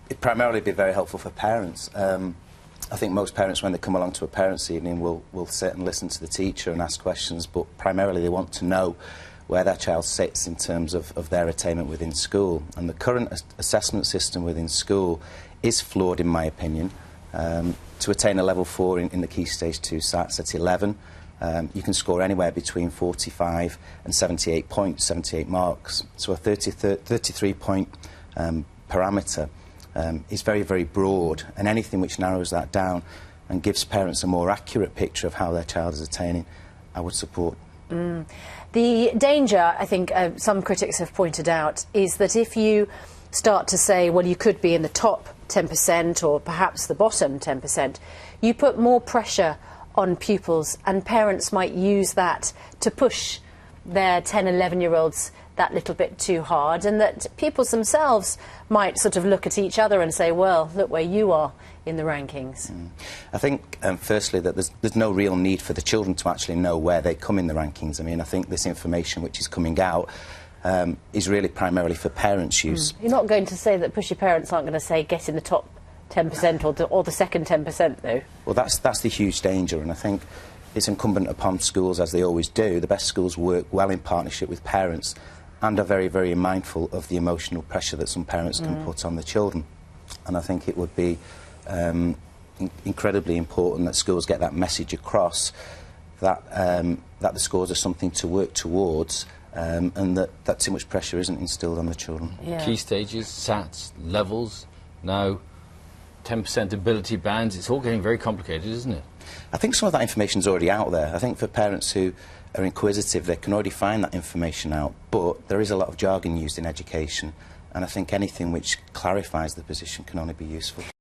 It'd primarily be very helpful for parents. I think most parents, when they come along to a parents' evening, will sit and listen to the teacher and ask questions, but primarily they want to know where their child sits in terms of their attainment within school. And the current assessment system within school is flawed, in my opinion. To attain a level 4 in the Key Stage 2 SATs at 11, you can score anywhere between 45 and 78 points, 78 marks. So a 33-point parameter is very, very broad, and anything which narrows that down and gives parents a more accurate picture of how their child is attaining, I would support. The danger, I think some critics have pointed out, is that if you start to say, well, you could be in the top 10% or perhaps the bottom 10%, you put more pressure on pupils, and parents might use that to push their 10, 11-year-olds that little bit too hard, and that pupils themselves might sort of look at each other and say, well, look where you are in the rankings. I think, firstly, that there's no real need for the children to actually know where they come in the rankings. I mean, I think this information which is coming out is really primarily for parents' use. You're not going to say that pushy parents aren't going to say get in the top 10% or the second 10%, though? Well, that's the huge danger, and I think it's incumbent upon schools, as they always do. The best schools work well in partnership with parents and are very, very mindful of the emotional pressure that some parents can put on the children. And I think it would be incredibly important that schools get that message across, that the scores are something to work towards, and that too much pressure isn't instilled on the children. Yeah. Key stages, SATs, levels, now 10% ability bands, it's all getting very complicated, isn't it? I think some of that information's already out there. I think for parents who are inquisitive, they can already find that information out, but there is a lot of jargon used in education, and I think anything which clarifies the position can only be useful.